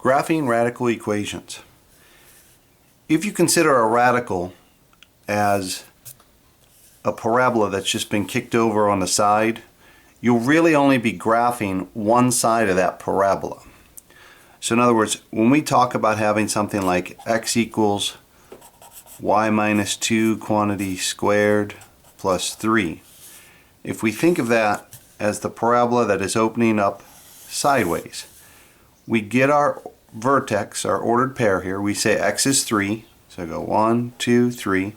Graphing radical equations. If you consider a radical as a parabola that's just been kicked over on the side, you'll really only be graphing one side of that parabola. So in other words, when we talk about having something like x equals y minus 2 quantity squared plus 3, if we think of that as the parabola that is opening up sideways, we get our vertex, our ordered pair here. We say x is 3, so I go 1, 2, 3,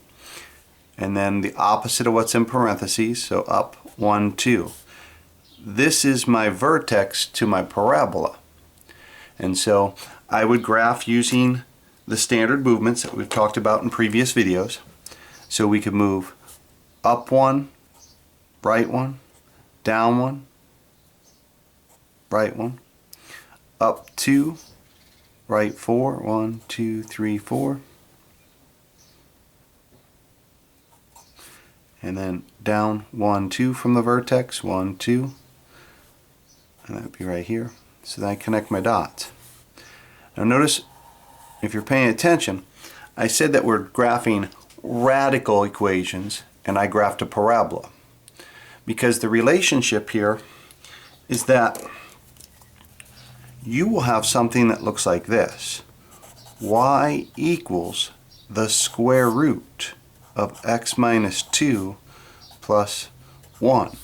and then the opposite of what's in parentheses, so up 1, 2. This is my vertex to my parabola. And so I would graph using the standard movements that we've talked about in previous videos. So we could move up 1, right 1, down 1, right 1, up 2, right 4, 1, 2, 3, 4, and then down 1, 2 from the vertex, 1, 2, and that would be right here. So then I connect my dots. Now notice, if you're paying attention, I said that we're graphing radical equations, and I graphed a parabola. Because the relationship here is that you will have something that looks like this. Y equals the square root of x minus 2 plus 1.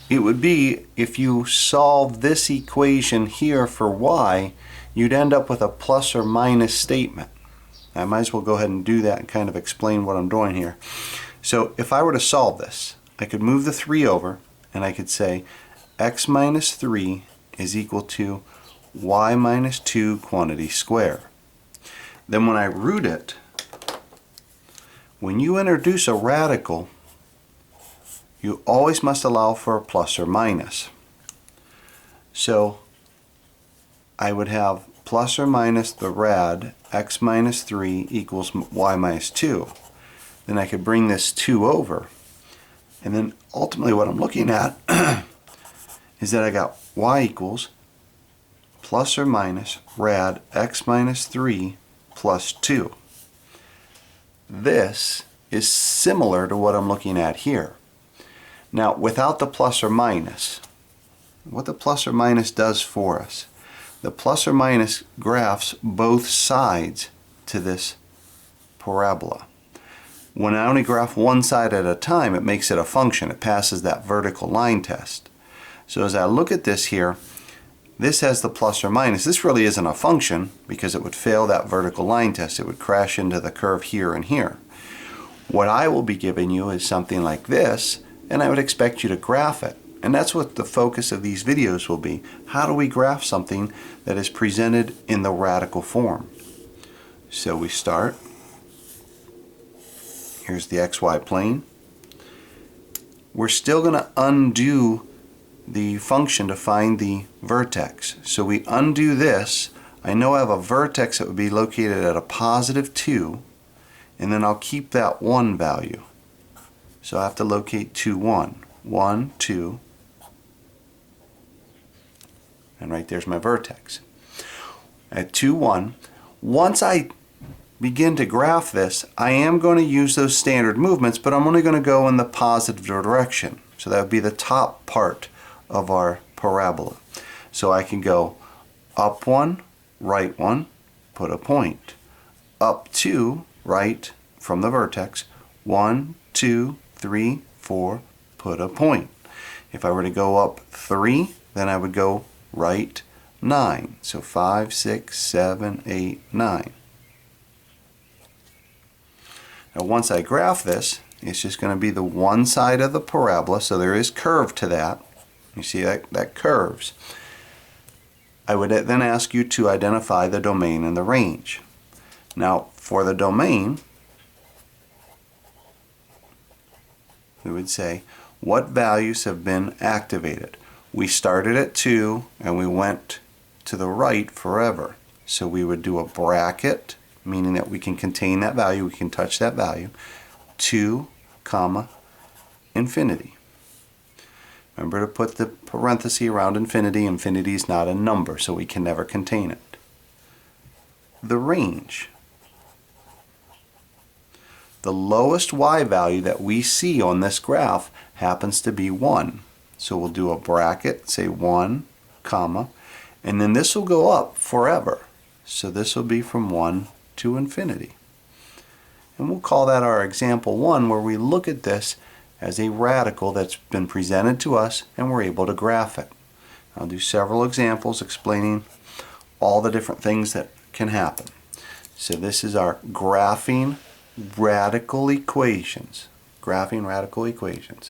It would be, if you solve this equation here for y, you'd end up with a plus or minus statement. I might as well go ahead and do that and kind of explain what I'm doing here. So if I were to solve this, I could move the 3 over and I could say x minus 3 is equal to y minus 2 quantity squared. Then when I root it, when you introduce a radical, you always must allow for a plus or minus. So I would have plus or minus the rad x minus 3 equals y minus 2. Then I could bring this 2 over. And then ultimately what I'm looking at is that I got y equals plus or minus rad x minus 3 plus 2. This is similar to what I'm looking at here. Now, without the plus or minus, what the plus or minus does for us, the plus or minus graphs both sides to this parabola. When I only graph one side at a time, it makes it a function. It passes that vertical line test. So as I look at this here, this has the plus or minus. This really isn't a function because it would fail that vertical line test. It would crash into the curve here and here. What I will be giving you is something like this, and I would expect you to graph it. And that's what the focus of these videos will be. How do we graph something that is presented in the radical form? So we start. Here's the xy plane. We're still going to undo the function to find the vertex. So we undo this. I know I have a vertex that would be located at a positive 2, and then I'll keep that 1 value. So I have to locate 2, 1. 1, 2, and right there's my vertex. At 2, 1, once I begin to graph this, I am going to use those standard movements, but I'm only going to go in the positive direction. So that would be the top part of our parabola. So I can go up 1, right 1, put a point. Up 2, right from the vertex, 1, 2, 3, 4, put a point. If I were to go up 3, then I would go right 9. So 5, 6, 7, 8, 9. Now once I graph this, it's just going to be the one side of the parabola, so there is curve to that. You see that curves. I would then ask you to identify the domain and the range. Now for the domain, we would say what values have been activated. We started at 2 and we went to the right forever. So we would do a bracket, meaning that we can contain that value, we can touch that value, 2, comma, infinity. Remember to put the parenthesis around infinity. Infinity is not a number, so we can never contain it. the range. The lowest y value that we see on this graph happens to be 1. So we'll do a bracket, say 1, comma, and then this will go up forever. So this will be from 1 to infinity. And we'll call that our example 1, where we look at this as a radical that's been presented to us and we're able to graph it. I'll do several examples explaining all the different things that can happen. So this is our graphing radical equations. Graphing radical equations.